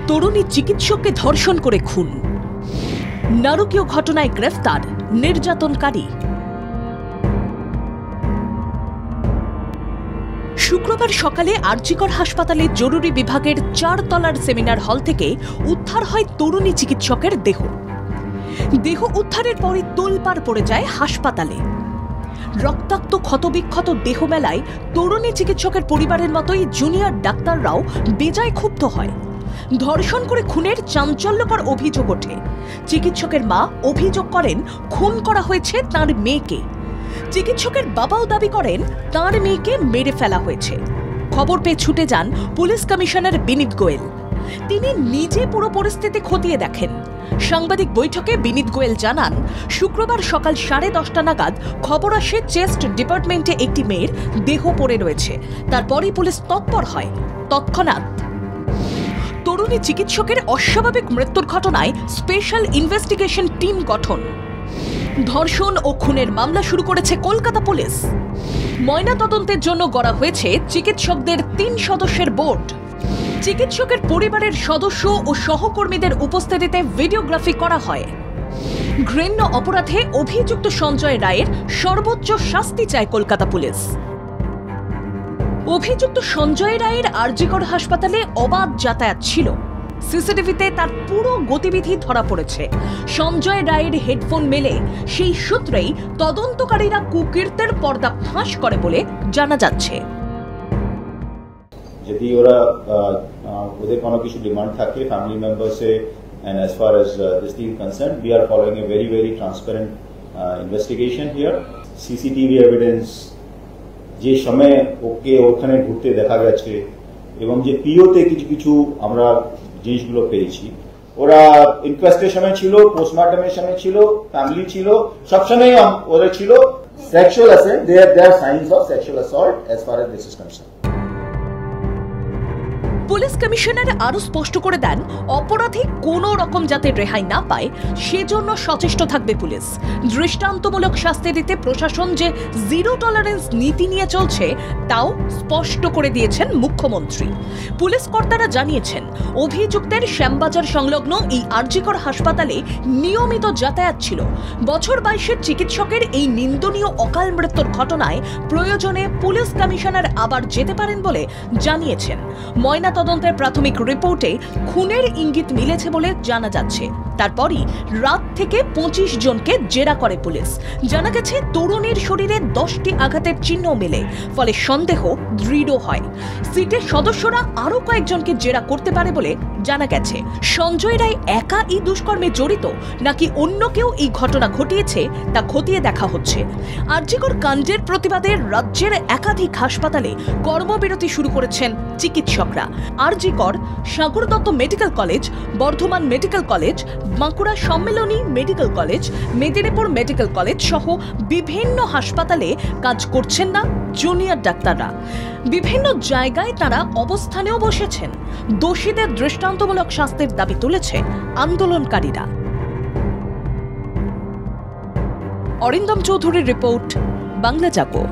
তরুণী চিকিৎসককে ধর্ষণ করে খুন। নারকীয় ঘটনায় গ্রেফতার নির্যাতনকারী। শুক্রবার সকালে আরজিকর হাসপাতালে জরুরি বিভাগের 4 তলার সেমিনার হল থেকে উদ্ধার হয় তরুণী চিকিৎসকের দেহ। দেহ উদ্ধারের পরই তোলপাড় পড়ে যায় হাসপাতালে। রক্তাক্ত ক্ষতবিক্ষত দেহ মেলায় তরুণী চিকিৎসকের পরিবারের মতোই জুনিয়র ডাক্তাররাও বেজায় ক্ষুব্ধ হয়। ধর্ষণ করে খুনের চাঞ্চল্যকর অভিযোগ ওঠে। চিকিৎসকের মা অভিযোগ করেন খুন করা হয়েছে তার মেয়েকে। চিকিৎসকের বাবাও দাবি করেন তার মেয়েকে মেরে ফেলা হয়েছে। খবর পেয়ে ছুটে যান পুলিশ কমিশনার বিনীত গোয়েল। তিনি নিজে পুরো পরিস্থিতি খতিয়ে দেখেন। সাংবাদিক বৈঠকে বিনীত গোয়েল জানান, শুক্রবার সকাল 10:30 নাগাদ খবর আসে চেস্ট ডিপার্টমেন্টে একটি মেয়ের দেহ পড়ে রয়েছে। তারপরই পুলিশ তৎপর হয়। তৎক্ষণাৎ তরুণী চিকিৎসকের অস্বাভাবিক মৃত্যুর ঘটনায় স্পেশাল ইনভেস্টিগেশন টিম গঠন। ধর্ষণ ও খুনের মামলা শুরু করেছে কলকাতা পুলিশ। ময়নাতদন্তের জন্য গড়া হয়েছে চিকিৎসকদের 3 সদস্যের বোর্ড। চিকিৎসকের পরিবারের সদস্য ও সহকর্মীদের উপস্থিতিতে ভিডিওগ্রাফি করা হয়। ঘৃণ্য অপরাধে অভিযুক্ত সঞ্জয় রায়ের সর্বোচ্চ শাস্তি চায় কলকাতা পুলিশ। অভিযুক্ত সঞ্জয় রায়ের আরজিকর হাসপাতালে অবাধ যাতায়াত ছিল। সিসিটিভিতে তার পুরো গতিবিধি ধরা পড়েছে। সঞ্জয় রায়ের হেডফোন মেলে সেই সূত্রেই তদন্তকারীরা কুকীর্তের পর্দা ফাঁস করে বলে জানা যাচ্ছে। যদি ওরা ওদের কোনো কিছু ডিমান্ড থাকে family মেম্বার্সে and as far as this team concerned, we are following a very transparent investigation here. CCTV evidence যে সময় ওকে ওখানে ঘুরতে দেখা গেছে এবং যে পিওতে কিছু আমরা জিনিসগুলো পেয়েছি, ওরা ইনকোয়েস্টের সময় ছিল, পোস্টমর্টমের সময় ছিল, ফ্যামিলি ছিল, সবসময় ওরা ছিল sexual assent. There signs of sexual assault as far as this is concerned. Police commissioner আরো স্পষ্ট করে দেন, অপরাধী কোনো রকম যাতে রেহাই না পায় সেজন্য সচেষ্ট থাকবে পুলিশ। দৃষ্টান্তমূলক শাস্তি দিতে প্রশাসন যে 0 টলারেন্স নীতি নিয়ে চলছে তাও স্পষ্ট করে দিয়েছেন মুখ্যমন্ত্রী। পুলিশ কর্তারা জানিয়েছেন, অভিযুক্তের শ্যামবাজার সংলগ্ন এই আরজিকর হাসপাতালে নিয়মিত যাতায়াত ছিল। বছর 22-এর চিকিৎসকের এই নিন্দনীয় অকাল মৃত্যুর ঘটনায় প্রয়োজনে পুলিশ কমিশনার আবার যেতে পারেন বলে জানিয়েছেন। তদন্তের প্রাথমিক রিপোর্টে খুনের ইঙ্গিত মিলেছে বলে জানা যাচ্ছে। তারপরই রাত থেকে 25 জনকে জেরা করে পুলিশ। জানা গেছে তরুণীর শরীরে 10টি আঘাতের চিহ্ন মেলে, ফলে সন্দেহ দৃঢ় হয়। সিটের সদস্যরা আরো কয়েকজনকে জেরা করতে পারে বলে জানা গেছে। সঞ্জয় রায় একা এই দুষ্কর্মে জড়িত নাকি অন্য কেউ এই ঘটনা ঘটিয়েছে তা খতিয়ে দেখা হচ্ছে। আরজিকর কাণ্ডের প্রতিবাদে রাজ্যের একাধিক হাসপাতালে কর্মবিরতি শুরু করেছেন চিকিৎসকরা। RG Kar, Sagar Dutta medical college, Bardhaman medical college, Bankura Sammilani medical college, Medinipur medical college সহ বিভিন্ন হাসপাতালে কাজ করছেন না জুনিয়র ডাক্তাররা। বিভিন্ন জায়গায় তারা অবস্থানেও বসেছেন। দোষীদের দৃষ্টান্তমূলক শাস্তির দাবি তুলেছে আন্দোলনকারীরা। অরিন্দম চৌধুরীর রিপোর্ট, বাংলা জাগো।